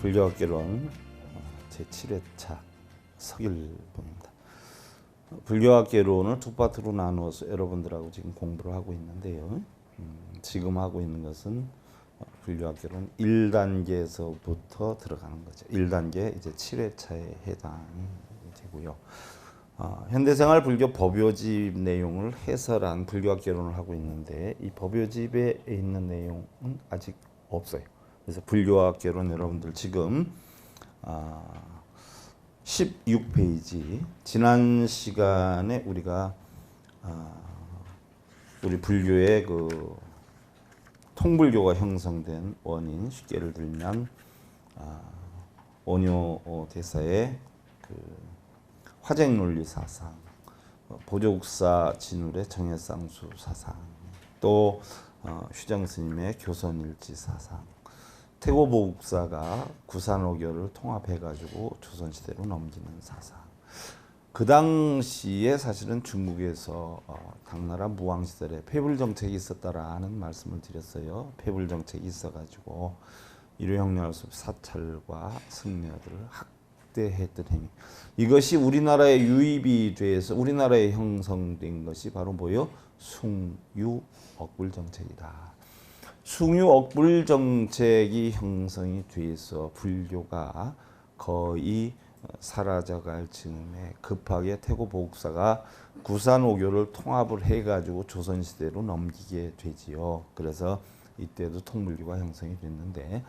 불교학개론 제7회차 석일봉입니다. 불교학개론을 두 파트로 나누어서 여러분들하고 지금 공부를 하고 있는데요. 지금 하고 있는 것은 불교학개론 1단계에서부터 들어가는 거죠. 1단계 이제 7회차에 해당이 되고요. 현대생활 불교 법요집 내용을 해설한 불교학개론을 하고 있는데 이 법요집에 있는 내용은 아직 없어요. 그래서 불교학개론 여러분들 지금 16페이지 지난 시간에 우리가 우리 불교의 그 통불교가 형성된 원인, 쉽게 예를 들면 원효 대사의 그 화쟁논리 사상, 보조국사 진울의 정해쌍수 사상, 또 휴정 스님의 교선일지 사상, 태고보국사가 구산오교를 통합해가지고 조선시대로 넘기는 사상. 그 당시에 사실은 중국에서 당나라 무왕시절에 폐불정책이 있었다라는 말씀을 드렸어요. 폐불정책이 있어가지고 일요형량수 사찰과 승려들을 학대했던 행위. 이것이 우리나라에 유입이 돼서 우리나라에 형성된 것이 바로 뭐요? 숭유억불정책이다. 숭유억불정책이 형성이 돼서 불교가 거의 사라져갈 즈음에 급하게 태고보국사가 구산오교를 통합을 해가지고 조선시대로 넘기게 되지요. 그래서 이때도 통불교가 형성이 됐는데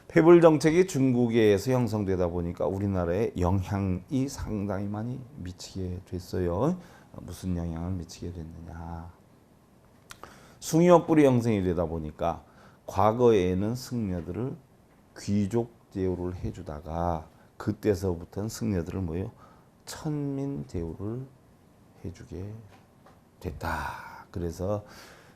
폐불정책이 중국에서 형성되다 보니까 우리나라에 영향이 상당히 많이 미치게 됐어요. 무슨 영향을 미치게 됐느냐. 숭유억불이 형성이 되다 보니까 과거에는 승려들을 귀족 대우를 해주다가 그때서부터는 승려들을 뭐요? 천민 대우를 해주게 됐다. 그래서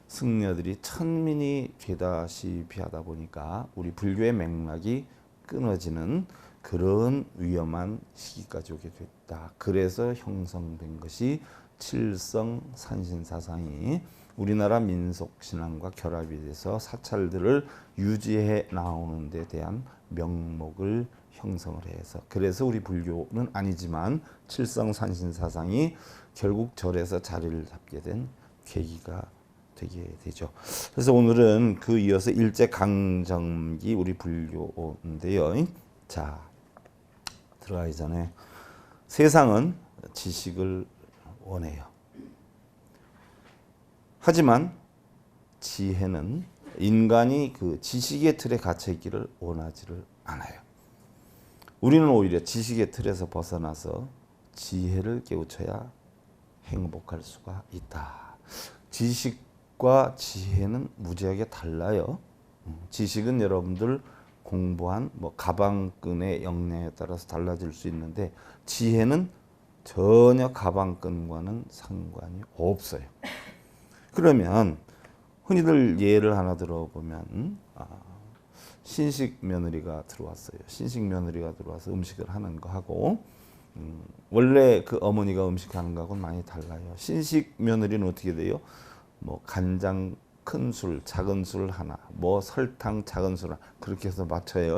승려들이 천민이 되다시피 하다 보니까 우리 불교의 맥락이 끊어지는 그런 위험한 시기까지 오게 됐다. 그래서 형성된 것이 칠성산신사상이 우리나라 민속신앙과 결합이 돼서 사찰들을 유지해 나오는 데 대한 명목을 형성을 해서 그래서 우리 불교는 아니지만 칠성산신사상이 결국 절에서 자리를 잡게 된 계기가 되게 되죠. 그래서 오늘은 그 이어서 일제강점기 우리 불교인데요. 자, 들어가기 전에 세상은 지식을 원해요. 하지만 지혜는 인간이 그 지식의 틀에 갇혀 있기를 원하지를 않아요. 우리는 오히려 지식의 틀에서 벗어나서 지혜를 깨우쳐야 행복할 수가 있다. 지식과 지혜는 무지하게 달라요. 지식은 여러분들 공부한 뭐 가방끈의 역량에 따라서 달라질 수 있는데 지혜는 전혀 가방끈과는 상관이 없어요. 그러면 흔히들 예를 하나 들어보면 신식 며느리가 들어왔어요. 신식 며느리가 들어와서 음식을 하는 거 하고 원래 그 어머니가 음식하는 거하고는 많이 달라요. 신식 며느리는 어떻게 돼요? 뭐 간장 큰 술, 작은 술 하나, 뭐 설탕 작은 술 하나 그렇게 해서 맞춰요.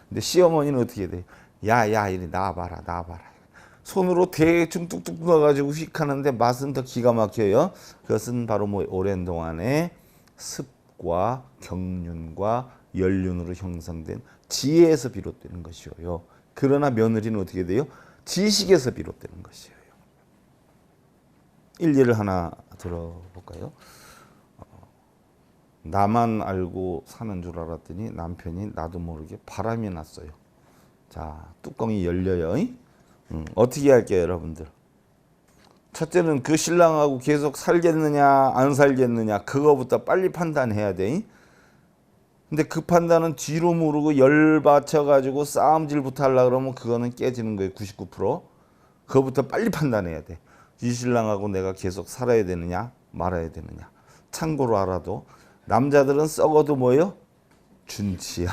근데 시어머니는 어떻게 돼요? 야야 이리 나와봐라 나와봐라. 손으로 대충 뚝뚝 넣어가지고 휙 하는데 맛은 더 기가 막혀요. 그것은 바로 뭐 오랜 동안의 습과 경륜과 연륜으로 형성된 지혜에서 비롯되는 것이요. 그러나 며느리는 어떻게 돼요? 지식에서 비롯되는 것이에요. 일례를 하나 들어볼까요? 나만 알고 사는 줄 알았더니 남편이 나도 모르게 바람이 났어요. 자, 뚜껑이 열려요. 어떻게 할게요, 여러분들? 첫째는 그 신랑하고 계속 살겠느냐 안 살겠느냐 그거부터 빨리 판단해야 돼. 근데 그 판단은 뒤로 모르고 열받쳐가지고 싸움질부터 하려고 그러면 그거는 깨지는 거예요. 99%. 그거부터 빨리 판단해야 돼. 이 신랑하고 내가 계속 살아야 되느냐 말아야 되느냐. 참고로 알아도 남자들은 썩어도 뭐예요? 준치야.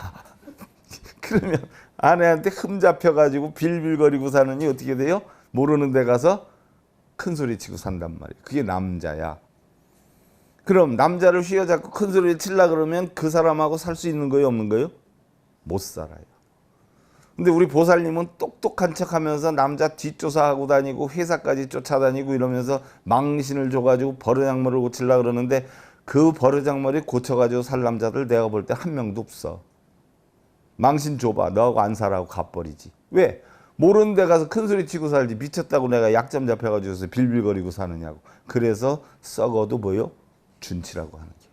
그러면 아내한테 흠 잡혀가지고 빌빌거리고 사느니 어떻게 돼요? 모르는 데 가서 큰 소리 치고 산단 말이에요. 그게 남자야. 그럼 남자를 휘어잡고 큰 소리를 치려고 그러면 그 사람하고 살 수 있는 거예요? 없는 거예요? 못 살아요. 근데 우리 보살님은 똑똑한 척하면서 남자 뒷조사하고 다니고 회사까지 쫓아다니고 이러면서 망신을 줘가지고 버르장머리를 고치려고 그러는데 그 버르장머리 고쳐가지고 살 남자들 내가 볼 때 한 명도 없어. 망신 줘봐. 너하고 안 살아고 가버리지. 왜? 모르는 데 가서 큰 소리 치고 살지. 미쳤다고 내가 약점 잡혀가지고 빌빌거리고 사느냐고. 그래서 썩어도 뭐요? 준치라고 하는 게.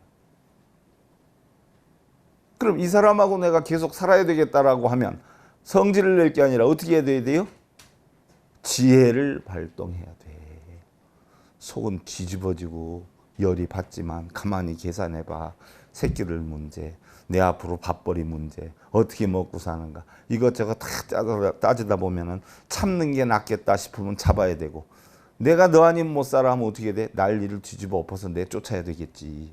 그럼 이 사람하고 내가 계속 살아야 되겠다라고 하면 성질을 낼 게 아니라 어떻게 해야 돼요? 지혜를 발동해야 돼. 속은 뒤집어지고 열이 받지만 가만히 계산해봐. 새끼들 문제, 내 앞으로 밥벌이 문제, 어떻게 먹고 사는가 이것저것 다 따지다 보면은 참는 게 낫겠다 싶으면 잡아야 되고 내가 너 아니면 못 살아 하면 어떻게 돼? 난리를 뒤집어 엎어서 내쫓아야 되겠지.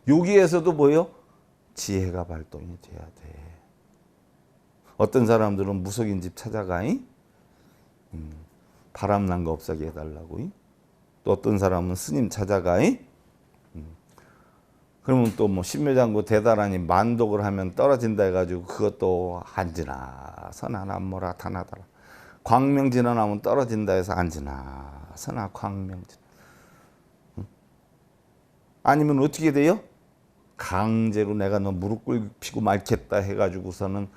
여기에서도 뭐요? 지혜가 발동이 돼야 돼. 어떤 사람들은 무속인 집 찾아가 바람난 거 없어게 해달라고. 또 어떤 사람은 스님 찾아가 그러면 또 뭐 신묘장구 대단하니 만독을 하면 떨어진다 해가지고 그것도 안지나 선하 남모라 다나다라. 광명진화 나면 떨어진다 해서 안지나 선하 광명진. 아니면 어떻게 돼요? 강제로 내가 너 무릎 꿇히고 말겠다 해가지고서는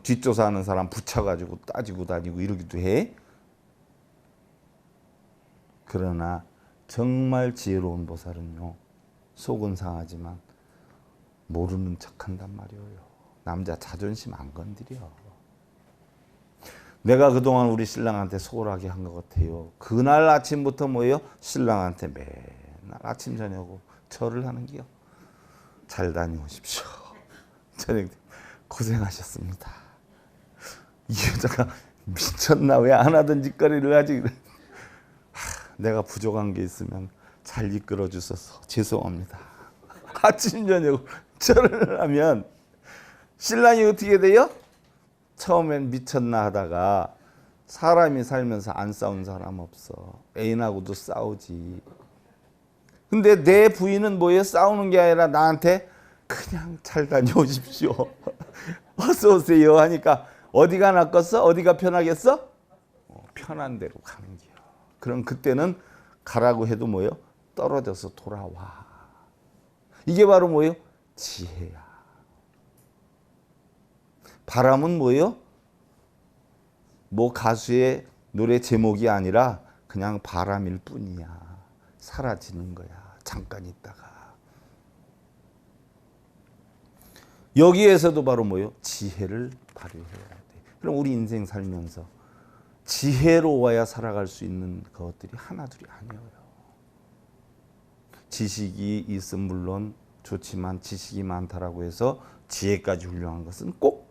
뒷조사하는 사람 붙여가지고 따지고 다니고 이러기도 해. 그러나 정말 지혜로운 보살은요. 속은 상하지만 모르는 척한단 말이에요. 남자 자존심 안 건드려. 내가 그동안 우리 신랑한테 소홀하게 한 것 같아요. 그날 아침부터 뭐예요? 신랑한테 맨날 아침 저녁으로 절을 하는 게요. 잘 다녀오십시오. 저녁 고생하셨습니다. 이 여자가 미쳤나 왜 안 하던 짓거리를 하지? 내가 부족한 게 있으면 잘 이끌어 주셔서 죄송합니다. 아침 저녁 절을 하면 신랑이 어떻게 돼요? 처음엔 미쳤나 하다가 사람이 살면서 안 싸운 사람 없어. 애인하고도 싸우지. 근데 내 부인은 뭐예요? 싸우는 게 아니라 나한테 그냥 잘 다녀오십시오. 어서 오세요 하니까 어디가 낫겠어? 어디가 편하겠어? 편한 대로 가는 게요. 그럼 그때는 가라고 해도 뭐예요? 떨어져서 돌아와. 이게 바로 뭐예요? 지혜야. 바람은 뭐예요? 뭐 가수의 노래 제목이 아니라 그냥 바람일 뿐이야. 사라지는 거야. 잠깐 있다가. 여기에서도 바로 뭐예요? 지혜를 발휘해야 돼. 그럼 우리 인생 살면서 지혜로워야 살아갈 수 있는 것들이 하나둘이 아니에요. 지식이 있음 물론 좋지만 지식이 많다라고 해서 지혜까지 훌륭한 것은 꼭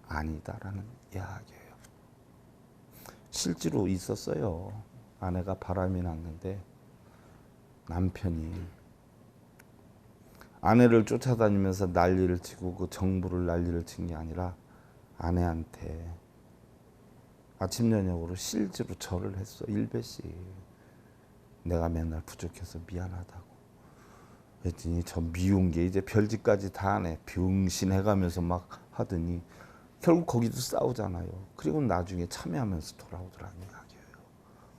아니다라는 이야기예요. 실제로 있었어요. 아내가 바람이 났는데 남편이 아내를 쫓아다니면서 난리를 치고 그 정부를 난리를 친 게 아니라 아내한테 아침 저녁으로 실제로 절을 했어. 1배씩. 내가 맨날 부족해서 미안하다고. 그랬더니 저 미운 게 이제 별짓까지 다 하네. 병신해가면서 막 하더니 결국 거기도 싸우잖아요. 그리고 나중에 참여하면서 돌아오더라는 이야기예요.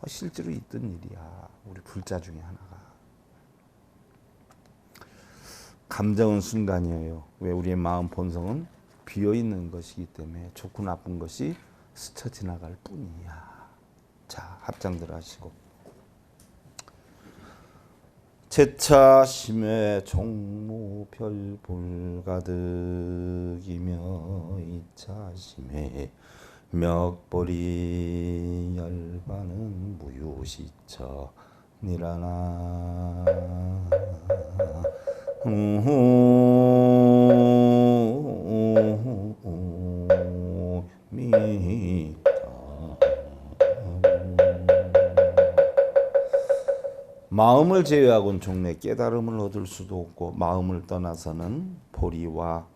실제로 있던 일이야. 우리 불자 중에 하나가. 감정은 순간이에요. 왜? 우리의 마음 본성은 비어있는 것이기 때문에 좋고 나쁜 것이 스쳐 지나갈 뿐이야. 자, 합장들 하시고. 제차 심해 종무 별볼 가득이며 이차 심해 멱벌이 열반은 무효시처 니라나 마음을 제외하고는 종래 깨달음을 얻을 수도 없고 마음을 떠나서는 보리와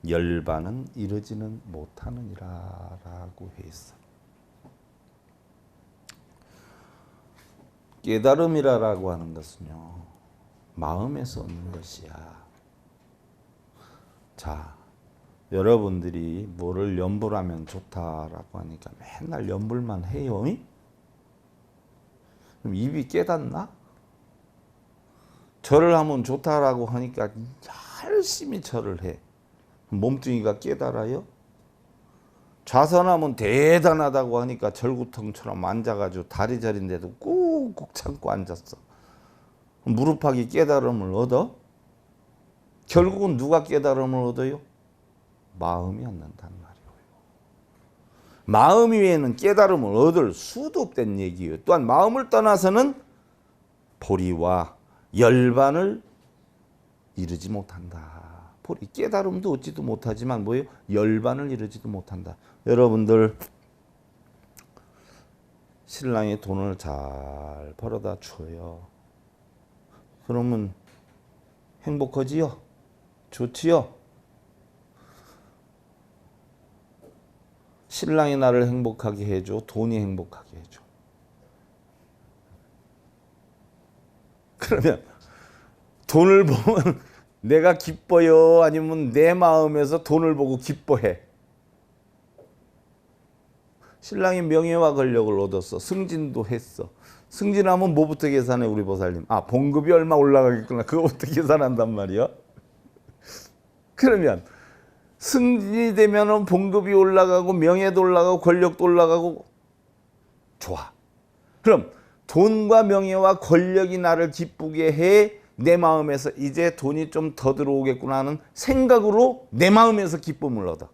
열반은 이르지는 못하느니라 라고 했어. 깨달음이라고 하는 것은요 마음에서 얻는 것이야. 자, 여러분들이 뭐를 염불하면 좋다라고 하니까 맨날 염불만 해요. 그럼 입이 깨닫나? 절을 하면 좋다라고 하니까 열심히 절을 해. 몸뚱이가 깨달아요? 좌선하면 대단하다고 하니까 절구통처럼 앉아가지고 다리 저린데도 꾹꾹 참고 앉았어. 무릎팍이 깨달음을 얻어? 결국은 누가 깨달음을 얻어요? 마음이 얻는단 말이에요. 마음 위에는 깨달음을 얻을 수도 없다는 얘기예요. 또한 마음을 떠나서는 보리와 열반을 이루지 못한다. 보리 깨달음도 얻지도 못하지만 뭐예요? 열반을 이루지도 못한다. 여러분들 신랑이 돈을 잘 벌어다 줘요. 그러면 행복하지요? 좋지요? 신랑이 나를 행복하게 해줘? 돈이 행복하게 해줘? 그러면 돈을 보면 내가 기뻐요? 아니면 내 마음에서 돈을 보고 기뻐해? 신랑이 명예와 권력을 얻었어. 승진도 했어. 승진하면 뭐부터 계산해 우리 보살님? 아, 봉급이 얼마 올라가겠구나. 그거부터 계산한단 말이야. 그러면 승진이 되면 봉급이 올라가고 명예도 올라가고 권력도 올라가고 좋아. 그럼 돈과 명예와 권력이 나를 기쁘게 해 내 마음에서 이제 돈이 좀 더 들어오겠구나 하는 생각으로 내 마음에서 기쁨을 얻어.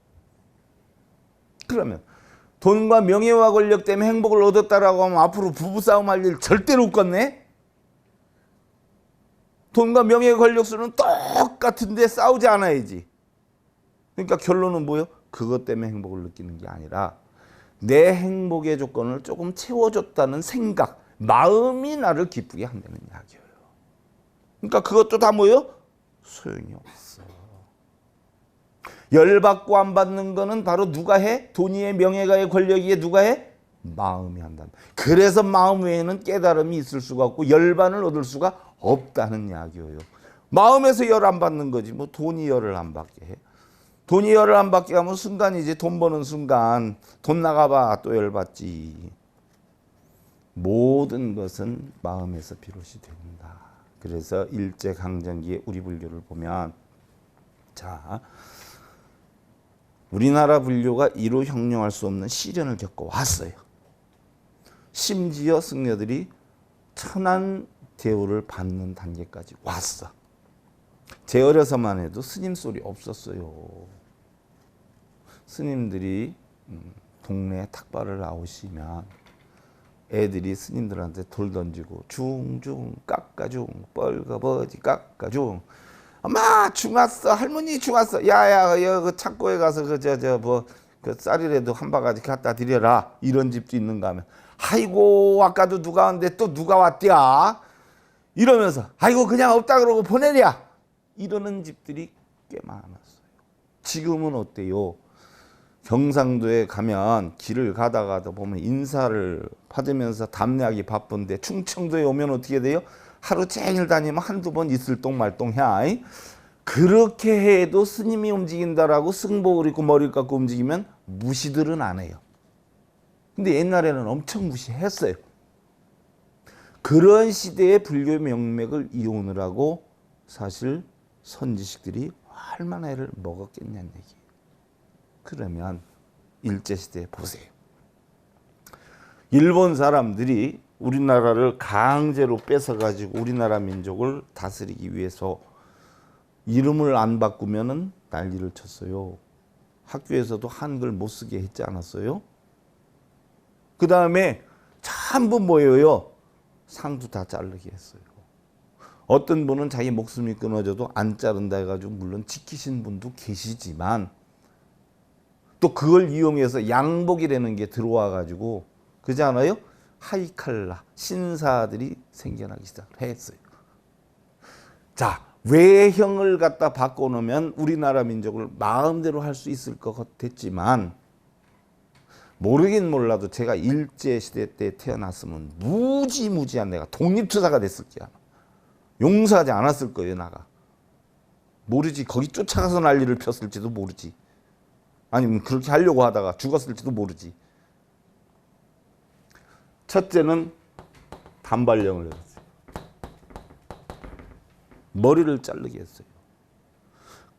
그러면 돈과 명예와 권력 때문에 행복을 얻었다라고 하면 앞으로 부부싸움 할 일 절대로 없겠네. 돈과 명예 권력 수는 똑같은데 싸우지 않아야지. 그러니까 결론은 뭐예요? 그것 때문에 행복을 느끼는 게 아니라 내 행복의 조건을 조금 채워줬다는 생각, 마음이 나를 기쁘게 한다는 이야기예요. 그러니까 그것도 다 뭐예요? 소용이 없어. 열받고 안 받는 거는 바로 누가 해? 돈이에 명예가에 권력이에 누가 해? 마음이 한다. 그래서 마음 외에는 깨달음이 있을 수가 없고 열반을 얻을 수가 없다는 이야기예요. 마음에서 열 안 받는 거지 뭐 돈이 열을 안 받게 해. 돈이 열을 안 받게 하면 순간이지. 돈 버는 순간 돈 나가봐 또 열 받지. 모든 것은 마음에서 비롯이 된다. 그래서 일제강점기에 우리 불교를 보면 자 우리나라 불교가 이루 형용할 수 없는 시련을 겪어왔어요. 심지어 승려들이 천한 대우를 받는 단계까지 왔어. 제 어려서만 해도 스님 소리 없었어요. 스님들이 동네에 탁발을 나오시면 애들이 스님들한테 돌 던지고 중중 깎아중 뻘거버지 깎아중 엄마 중 왔어 할머니 중 왔어 야야 그 창고에 가서 그 쌀이라도 한 바가지 갖다 드려라 이런 집도 있는가 하면 아이고 아까도 누가 왔는데 또 누가 왔디야 이러면서 아이고 그냥 없다 그러고 보내랴 이러는 집들이 꽤 많았어요. 지금은 어때요? 경상도에 가면 길을 가다가도 보면 인사를 받으면서 담내하기 바쁜데 충청도에 오면 어떻게 돼요? 하루 종일 다니면 한두 번 있을 똥 말똥해. 그렇게 해도 스님이 움직인다라고 승복을 입고 머리를 깎고 움직이면 무시들은 안 해요. 근데 옛날에는 엄청 무시했어요. 그런 시대의 불교 명맥을 이용하느라고 사실 선지식들이 얼마나 애를 먹었겠냐는 얘기예요. 그러면 일제시대에 보세요. 일본 사람들이 우리나라를 강제로 뺏어가지고 우리나라 민족을 다스리기 위해서 이름을 안 바꾸면은 난리를 쳤어요. 학교에서도 한글 못 쓰게 했지 않았어요? 그 다음에 전부 뭐예요? 상도 다 자르게 했어요. 어떤 분은 자기 목숨이 끊어져도 안 자른다 해가지고 물론 지키신 분도 계시지만 또 그걸 이용해서 양복이라는 게 들어와 가지고 그렇지 않아요? 하이칼라 신사들이 생겨나기 시작했어요. 자, 외형을 갖다 바꿔놓으면 우리나라 민족을 마음대로 할 수 있을 것 같았지만 모르긴 몰라도 제가 일제시대 때 태어났으면 무지무지한 내가 독립투사가 됐을 게야. 용서하지 않았을 거예요. 나가 모르지. 거기 쫓아가서 난리를 폈을지도 모르지. 아니면 그렇게 하려고 하다가 죽었을지도 모르지. 첫째는 단발령을 내렸어요. 머리를 자르게 했어요.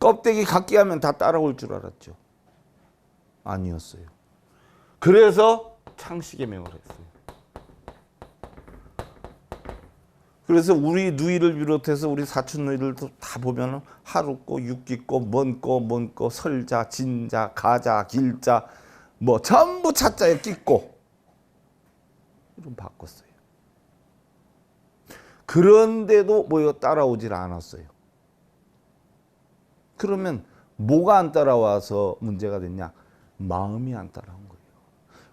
껍데기 갖게 하면 다 따라올 줄 알았죠. 아니었어요. 그래서 창씨개명을 했어요. 그래서 우리 누이를 비롯해서 우리 사촌 누이들도 다 보면 하루꼬, 육기꼬, 먼꼬, 설자, 진자, 가자, 길자 뭐 전부 차자에 끼꼬 이름 바꿨어요. 그런데도 뭐요 따라오질 않았어요. 그러면 뭐가 안 따라와서 문제가 됐냐? 마음이 안 따라온 거예요.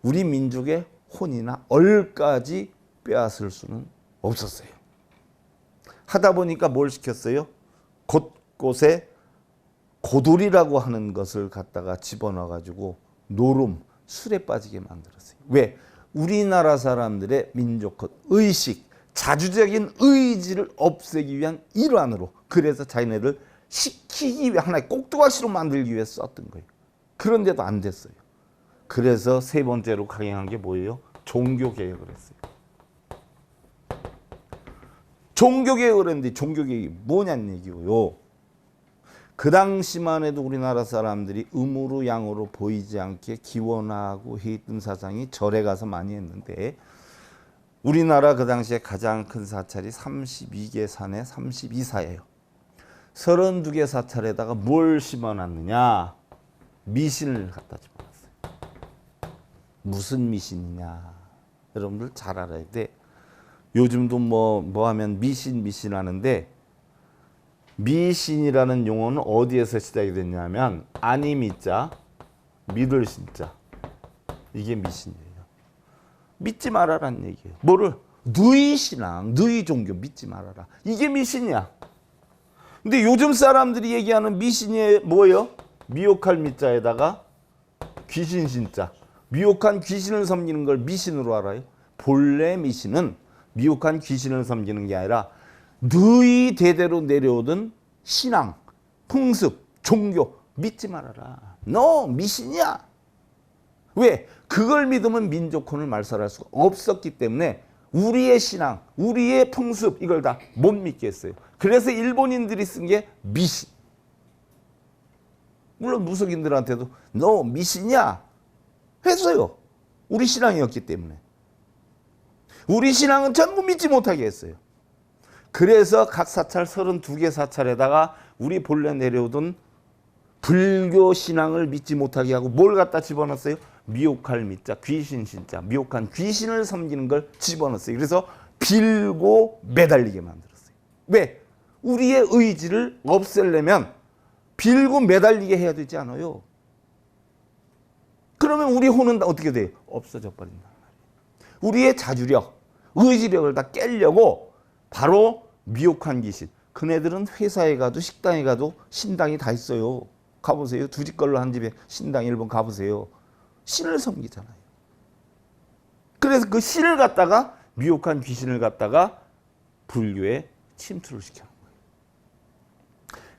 우리 민족의 혼이나 얼까지 빼앗을 수는 없었어요. 하다 보니까 뭘 시켰어요? 곳곳에 고돌이라고 하는 것을 갖다가 집어넣어 가지고 노름, 술에 빠지게 만들었어요. 왜? 우리나라 사람들의 민족적 의식, 자주적인 의지를 없애기 위한 일환으로, 그래서 자기네를 시키기 위해 하나의 꼭두각시로 만들기 위해 썼던 거예요. 그런데도 안 됐어요. 그래서 세 번째로 강행한 게 뭐예요? 종교개혁을 했어요. 종교개혁을 했는데 종교개혁이 뭐냐는 얘기고요. 그 당시만 해도 우리나라 사람들이 음으로 양으로 보이지 않게 기원하고 했던 사상이 절에 가서 많이 했는데, 우리나라 그 당시에 가장 큰 사찰이 32개 산에 32사예요. 32개 사찰에다가 뭘 심어놨느냐? 미신을 갖다 집어넣었어요. 무슨 미신이냐? 여러분들 잘 알아야 돼. 요즘도 뭐 하면 미신 하는데, 미신이라는 용어는 어디에서 시작이 됐냐면 아니미자, 믿을 신자, 이게 미신이에요. 믿지 말아라는 얘기예요. 뭐를? 누이 신앙, 누이 종교 믿지 말아라. 이게 미신이야. 근데 요즘 사람들이 얘기하는 미신이 뭐예요? 미혹할 미자에다가 귀신 신자. 미혹한 귀신을 섬기는 걸 미신으로 알아요. 본래 미신은 미혹한 귀신을 섬기는 게 아니라 너희 대대로 내려오던 신앙, 풍습, 종교 믿지 말아라. 너 미신이야. 왜? 그걸 믿으면 민족혼을 말살할 수가 없었기 때문에 우리의 신앙, 우리의 풍습 이걸 다 못 믿게 했어요. 그래서 일본인들이 쓴 게 미신. 물론 무속인들한테도 너 미신이야 했어요. 우리 신앙이었기 때문에. 우리 신앙은 전부 믿지 못하게 했어요. 그래서 각 사찰 32개 사찰에다가 우리 본래 내려오던 불교 신앙을 믿지 못하게 하고 뭘 갖다 집어넣었어요? 미혹할 미자, 귀신 신자, 미혹한 귀신을 섬기는 걸 집어넣었어요. 그래서 빌고 매달리게 만들었어요. 왜? 우리의 의지를 없애려면 빌고 매달리게 해야 되지 않아요? 그러면 우리 혼은 어떻게 돼요? 없어져 버린단 말이에요. 우리의 자주력, 의지력을 다 깨려고 바로 미혹한 귀신. 그네들은 회사에 가도 식당에 가도 신당이 다 있어요. 가보세요. 두 집 걸로 한 집에 신당 1번 가보세요. 신을 섬기잖아요. 그래서 그 신을 갖다가 미혹한 귀신을 갖다가 불교에 침투를 시켜놓은 거예요.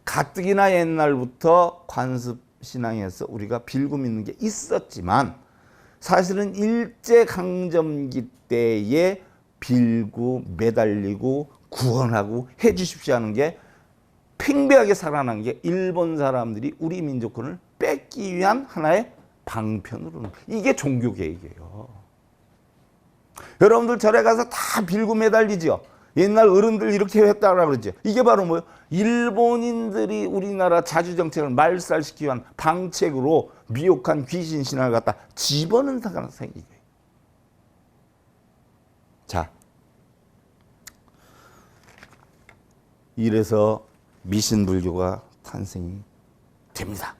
가뜩이나 옛날부터 관습 신앙에서 우리가 빌고 믿는 게 있었지만 사실은 일제강점기 때에 빌고 매달리고 구원하고 해 주십시오 하는 게 팽배하게 살아난 게 일본 사람들이 우리 민족권을 뺏기 위한 하나의 방편으로는, 이게 종교개혁이에요. 여러분들 절에 가서 다 빌고 매달리죠. 옛날 어른들 이렇게 했다고 그러죠. 이게 바로 뭐예요? 일본인들이 우리나라 자주정책을 말살시키기 위한 방책으로 미혹한 귀신 신앙을 갖다 집어넣은 사건이 생긴 거예요. 자, 이래서 미신불교가 탄생이 됩니다.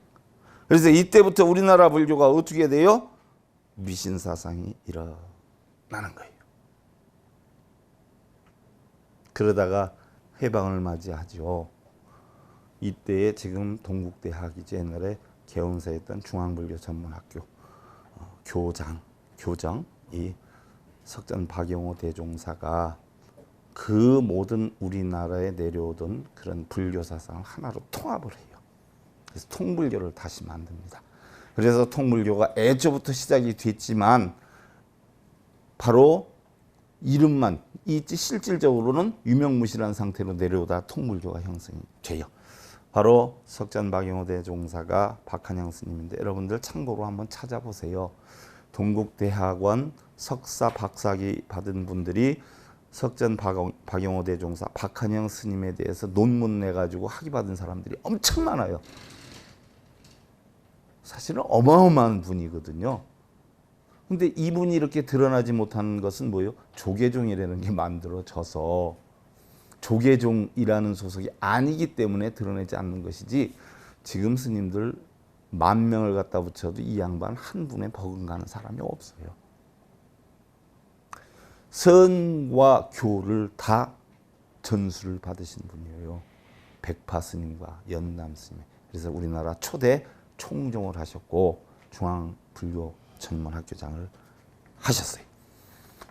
그래서 이때부터 우리나라 불교가 어떻게 돼요? 미신사상이 일어나는 거예요. 그러다가 해방을 맞이하죠. 이때에 지금 동국대학이죠. 옛날에 개원사였던 중앙불교 전문학교 교정 이 석전 박영호 대종사가 그 모든 우리나라에 내려오던 그런 불교 사상을 하나로 통합을 해요. 그래서 통불교를 다시 만듭니다. 그래서 통불교가 애초부터 시작이 됐지만 바로 이름만 있지 실질적으로는 유명무실한 상태로 내려오다 통불교가 형성이 돼요. 바로 석전 박영호 대종사가 박한영 스님인데 여러분들 참고로 한번 찾아보세요. 동국대학원 석사 박사학위 받은 분들이 석전 박영호 대종사 박한영 스님에 대해서 논문 내가지고 학위 받은 사람들이 엄청 많아요. 사실은 어마어마한 분이거든요. 근데 이분이 이렇게 드러나지 못한 것은 뭐예요? 조계종이라는 게 만들어져서 조계종이라는 소속이 아니기 때문에 드러내지 않는 것이지 지금 스님들 10,000명을 갖다 붙여도 이 양반 한 분에 버금가는 사람이 없어요. 선과 교를 다 전수를 받으신 분이에요. 백파 스님과 연남 스님. 그래서 우리나라 초대 총종을 하셨고 중앙불교 전문학교장을 하셨어요.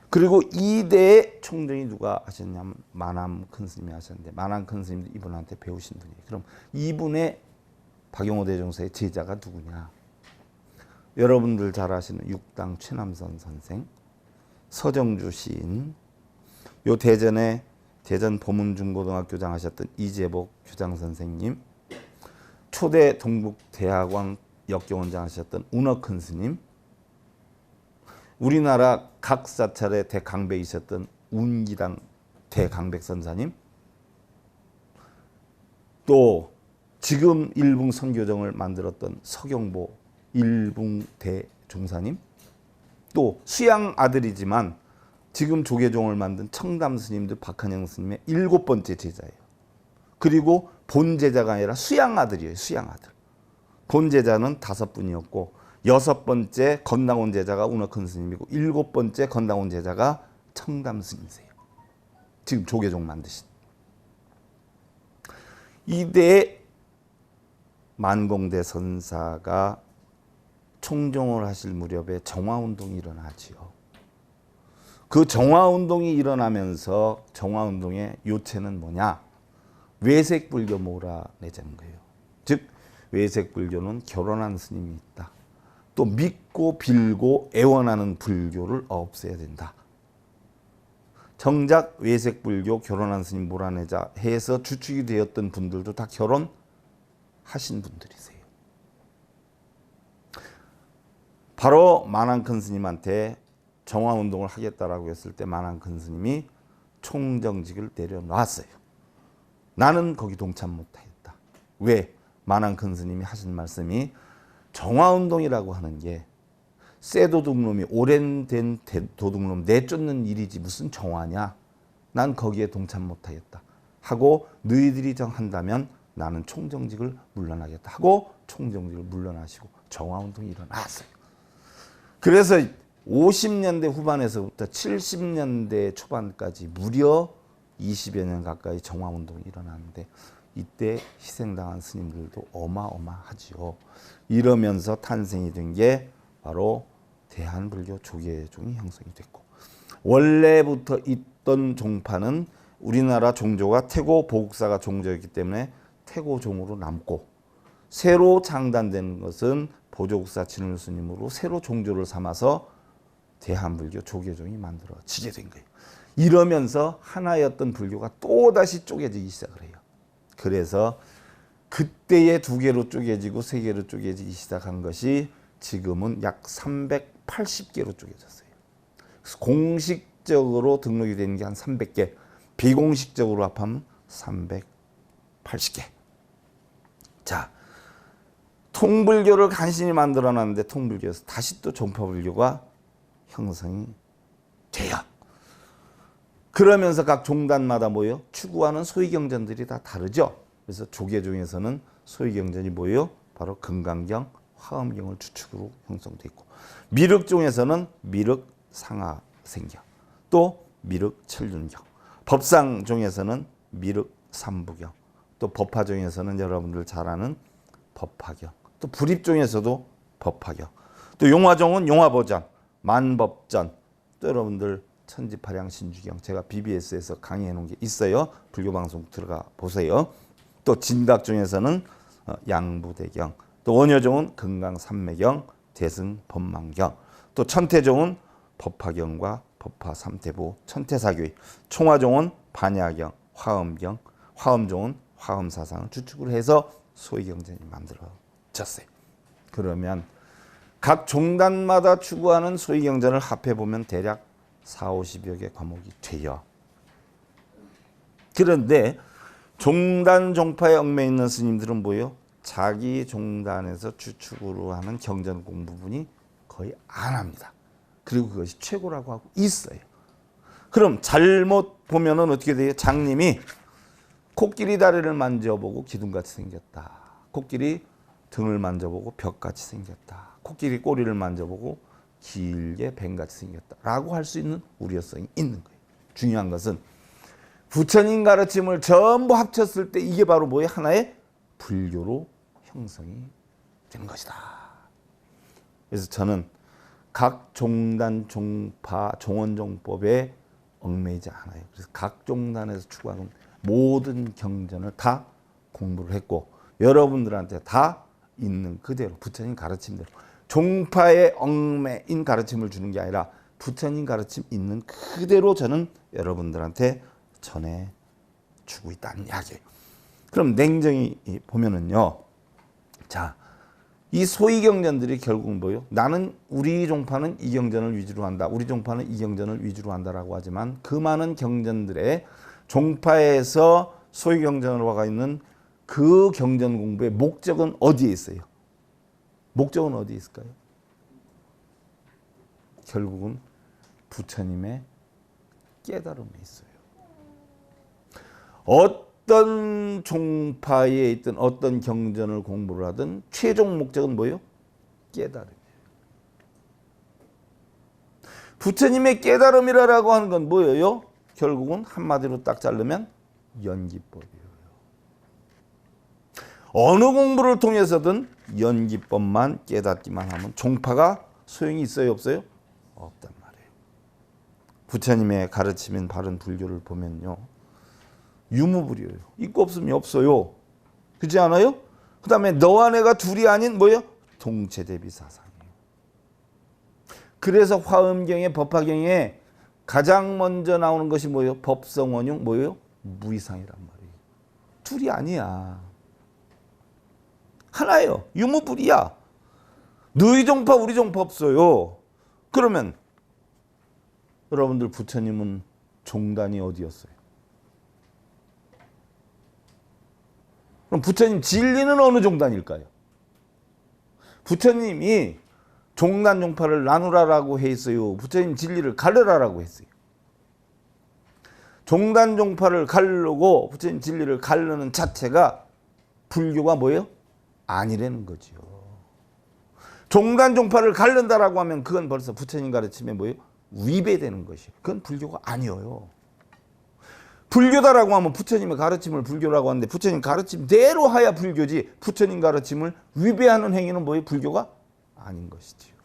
그리고 2대 총종이 누가 하셨냐면 만암 큰 스님이 하셨는데 만암 큰 스님도 이분한테 배우신 분이에요. 그럼 이분의 박영호 대종사의 제자가 누구냐? 여러분들 잘 아시는 육당 최남선 선생, 서정주 시인, 요 대전에 대전 보문중고등학교장 하셨던 이재복 교장 선생님, 초대 동북대학원 역경원장 하셨던 운어큰 스님, 우리나라 각 사찰의 대강배이셨던 운기당 대강백 선사님, 또 지금 일붕 선교정을 만들었던 서경보 일붕 대종사님, 또 수양 아들이지만 지금 조계종을 만든 청담 스님도 박한영 스님의 7번째 제자예요. 그리고 본 제자가 아니라 수양 아들이에요. 수양 아들. 본 제자는 5분이었고 6번째 건당원 제자가 운어큰 스님이고 7번째 건당원 제자가 청담 스님이세요. 지금 조계종 만드신. 이때 만공대 선사가 총종을 하실 무렵에 정화운동이 일어나지요. 그 정화운동이 일어나면서 정화운동의 요체는 뭐냐? 외색불교 몰아내자는 거예요. 즉 외색불교는 결혼한 스님이 있다. 또 믿고 빌고 애원하는 불교를 없애야 된다. 정작 외색불교 결혼한 스님 몰아내자 해서 주축이 되었던 분들도 다 결혼하신 분들이세요. 바로 만안큰 스님한테 정화운동을 하겠다라고 했을 때 만안큰 스님이 총정직을 내려놨어요. 나는 거기 동참 못하겠다. 왜? 만안큰 스님이 하신 말씀이 정화운동이라고 하는 게 새 도둑놈이 오랜된 도둑놈 내쫓는 일이지 무슨 정화냐. 난 거기에 동참 못하겠다. 하고 너희들이 정한다면 나는 총정직을 물러나겠다. 하고 총정직을 물러나시고 정화운동이 일어났어요. 그래서 50년대 후반에서부터 70년대 초반까지 무려 20여 년 가까이 정화운동이 일어났는데 이때 희생당한 스님들도 어마어마하지요. 이러면서 탄생이 된 게 바로 대한불교 조계종이 형성이 됐고, 원래부터 있던 종파는 우리나라 종조가 태고 보국사가 종조였기 때문에 태고종으로 남고, 새로 창단된 것은 보조국사 진울스님으로 새로 종조를 삼아서 대한불교 조계종이 만들어지게 된 거예요. 이러면서 하나였던 불교가 또다시 쪼개지기 시작을 해요. 그래서 그때의 2개로 쪼개지고 3개로 쪼개지기 시작한 것이 지금은 약 380개로 쪼개졌어요. 공식적으로 등록이 된 게 한 300개, 비공식적으로 합하면 380개. 자, 통불교를 간신히 만들어놨는데 통불교에서 다시 또 종파불교가 형성이 돼요. 그러면서 각 종단마다 뭐예요? 추구하는 소위경전들이 다 다르죠. 그래서 조계종에서는 소위경전이 뭐예요? 바로 금강경, 화엄경을 주축으로 형성돼 있고, 미륵종에서는 미륵 상하생경, 또 미륵 천륜경, 법상종에서는 미륵 삼부경, 또 법화종에서는 여러분들 잘 아는 법화경, 또 불입종에서도 법화경, 또 용화종은 용화보전, 만법전, 또 여러분들 천지파량 신주경, 제가 BBS에서 강의해 놓은 게 있어요. 불교방송 들어가 보세요. 또 진각종에서는 양부대경, 또 원효종은 금강산매경, 대승법망경, 또 천태종은 법화경과 법화 삼태부, 천태사교의, 총화종은 반야경, 화엄경, 화엄종은 화엄사상을 주축으로 해서 소위경전이 만들어졌어요. 그러면 각 종단마다 추구하는 소위경전을 합해보면 대략 40~50여 개 과목이 돼요. 그런데 종단 종파에 얽매여 있는 스님들은 뭐예요? 자기 종단에서 주축으로 하는 경전 공부분이 거의 안 합니다. 그리고 그것이 최고라고 하고 있어요. 그럼 잘못 보면은 어떻게 돼요? 장님이 코끼리 다리를 만져보고 기둥같이 생겼다. 코끼리 등을 만져보고 벽같이 생겼다. 코끼리 꼬리를 만져보고 길게 뱀같이 생겼다. 라고 할 수 있는 우려성이 있는 거예요. 중요한 것은 부처님 가르침을 전부 합쳤을 때 이게 바로 뭐예요? 하나의 불교로 형성이 되는 것이다. 그래서 저는 각 종단, 종파, 종원종법에 얽매이지 않아요. 그래서 각 종단에서 추구하는 모든 경전을 다 공부를 했고 여러분들한테 다 있는 그대로 부처님 가르침대로 종파에 얽매인 가르침을 주는 게 아니라 부처님 가르침 있는 그대로 저는 여러분들한테 전해주고 있다는 이야기예요. 그럼 냉정히 보면은요. 자, 이 소위 경전들이 결국은 뭐예요? 나는 우리 종파는 이 경전을 위주로 한다. 우리 종파는 이 경전을 위주로 한다라고 하지만 그 많은 경전들의 종파에서 소위 경전으로 가 있는 그 경전 공부의 목적은 어디에 있어요? 목적은 어디에 있을까요? 결국은 부처님의 깨달음에 있어요. 어떤 종파에 있든 어떤 경전을 공부를 하든 최종 목적은 뭐예요? 깨달음이에요. 부처님의 깨달음이라고 하는 건 뭐예요? 결국은 한마디로 딱 자르면 연기법이에요. 어느 공부를 통해서든 연기법만 깨닫기만 하면 종파가 소용이 있어요? 없어요? 없단 말이에요. 부처님의 가르침인 바른 불교를 보면요. 유무불이에요. 있고 없음이 없어요. 그렇지 않아요? 그 다음에 너와 내가 둘이 아닌 뭐예요? 동체대비 사상이에요. 그래서 화엄경에 법화경에 가장 먼저 나오는 것이 뭐예요? 법성원용 뭐예요? 무이상이란 말이에요. 둘이 아니야. 하나예요. 유무불이야. 너희 종파 우리 종파 없어요. 그러면 여러분들 부처님은 종단이 어디였어요? 그럼 부처님 진리는 어느 종단일까요? 부처님이 종단 종파를 나누라라고 했어요. 부처님 진리를 가르라라고 했어요. 종단 종파를 가르고 부처님 진리를 가르는 자체가 불교가 뭐예요? 아니라는 거죠. 종단 종파를 가른다라고 하면 그건 벌써 부처님 가르침에 뭐예요? 위배되는 것이에요. 그건 불교가 아니에요. 불교다라고 하면 부처님의 가르침을 불교라고 하는데 부처님 가르침대로 하야 불교지 부처님 가르침을 위배하는 행위는 뭐예요? 불교가 아닌 것이지요.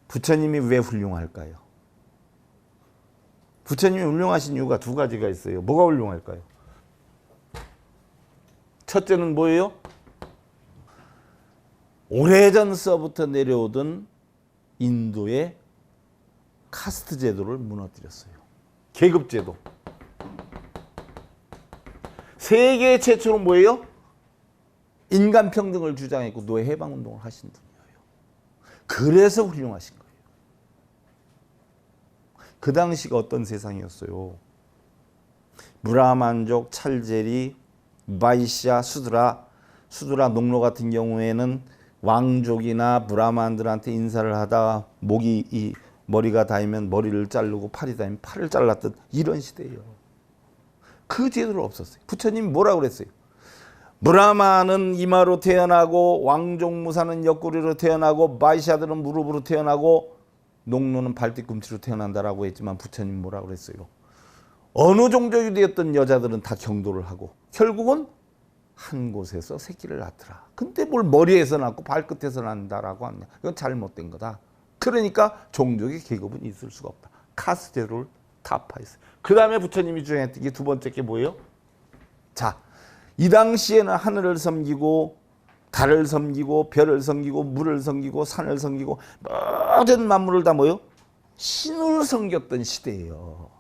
부처님이 왜 훌륭할까요? 부처님이 훌륭하신 이유가 두 가지가 있어요. 뭐가 훌륭할까요? 첫째는 뭐예요? 오래전서부터 내려오던 인도의 카스트 제도를 무너뜨렸어요. 계급 제도. 세계 최초로 뭐예요? 인간 평등을 주장했고 노예 해방 운동을 하신 분이에요. 그래서 훌륭하신 거예요. 그 당시가 어떤 세상이었어요? 브라만족, 찰제리, 바이시아, 수드라 농로 같은 경우에는 왕족이나 브라만들한테 인사를 하다 머리가 닿으면 머리를 자르고 팔이 닿으면 팔을 잘랐던 이런 시대예요. 그 제도는 없었어요. 부처님이 뭐라고 그랬어요? 브라만은 이마로 태어나고 왕족무사는 옆구리로 태어나고 바이샤들은 무릎으로 태어나고 농로는 발뒤꿈치로 태어난다라고 했지만 부처님 뭐라고 그랬어요? 어느 종족이 되었던 여자들은 다 경도를 하고 결국은 한 곳에서 새끼를 낳더라. 근데 뭘 머리에서 낳고 발끝에서 낳는다라고 하냐. 이건 잘못된 거다. 그러니까 종족의 계급은 있을 수가 없다. 카스트 제도를 타파했어요. 그 다음에 부처님이 주장했던 게 두 번째 게 뭐예요? 자, 이 당시에는 하늘을 섬기고 달을 섬기고 별을 섬기고 물을 섬기고 산을 섬기고 모든 만물을 다 뭐요? 신을 섬겼던 시대예요.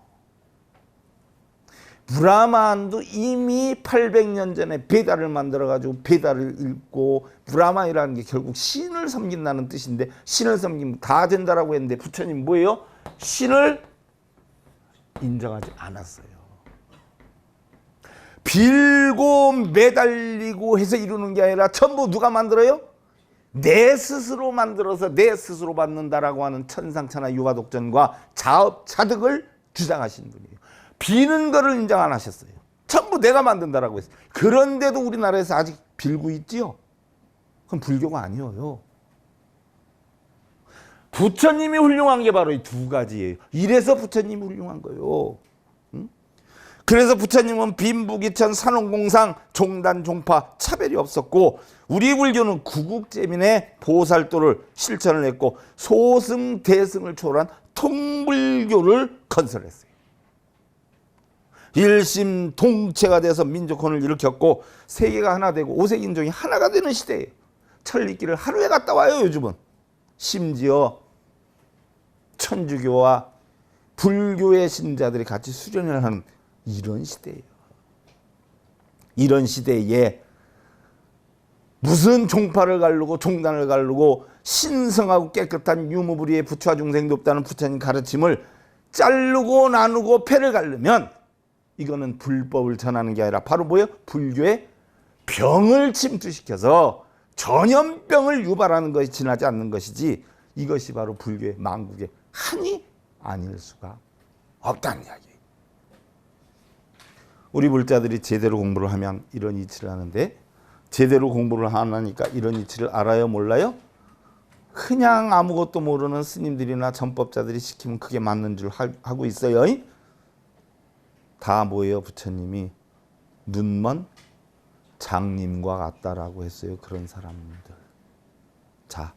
브라만도 이미 800년 전에 베다를 만들어가지고 베다를 읽고, 브라만이라는 게 결국 신을 섬긴다는 뜻인데, 신을 섬기면 다 된다라고 했는데 부처님 뭐예요? 신을 인정하지 않았어요. 빌고 매달리고 해서 이루는 게 아니라 전부 누가 만들어요? 내 스스로 만들어서 내 스스로 받는다라고 하는 천상천하 유가독전과 자업자득을 주장하신 분이에요. 비는 거를 인정 안 하셨어요. 전부 내가 만든다라고 했어요. 그런데도 우리나라에서 아직 빌고 있지요? 그럼 불교가 아니에요. 부처님이 훌륭한 게 바로 이 두 가지예요. 이래서 부처님이 훌륭한 거예요. 그래서 부처님은 빈부귀천 산업공상 종단 종파 차별이 없었고, 우리 불교는 구국재민의 보살도를 실천을 했고 소승대승을 초월한 통불교를 건설했어요. 일심동체가 돼서 민족혼을 일으켰고 세계가 하나 되고 오색인종이 하나가 되는 시대예요. 천리길을 하루에 갔다 와요. 요즘은 심지어 천주교와 불교의 신자들이 같이 수련을 하는 이런 시대예요. 이런 시대에 무슨 종파를 가르고 종단을 가르고 신성하고 깨끗한 유무불의의 부처와 중생도 없다는 부처님 가르침을 자르고 나누고 패를 가르면 이거는 불법을 전하는 게 아니라 바로 뭐예요? 불교의 병을 침투시켜서 전염병을 유발하는 것이 지나지 않는 것이지, 이것이 바로 불교의 만국의 한이 아닐 수가 없다는 이야기예요. 우리 불자들이 제대로 공부를 하면 이런 이치를 하는데, 제대로 공부를 안 하니까 이런 이치를 알아요, 몰라요? 그냥 아무것도 모르는 스님들이나 전법자들이 시키면 그게 맞는 줄 하고 있어요. 다 뭐예요? 부처님이 눈먼 장님과 같다라고 했어요. 그런 사람들. 자,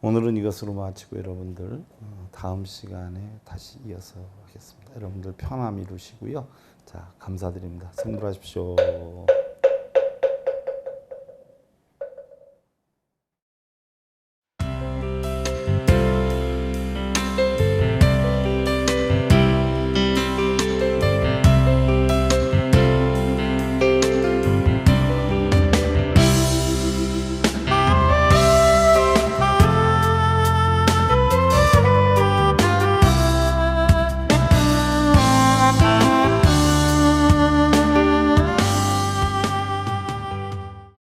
오늘은 이것으로 마치고 여러분들 다음 시간에 다시 이어서 하겠습니다. 여러분들 편함 이루시고요. 자, 감사드립니다. 성불하십시오.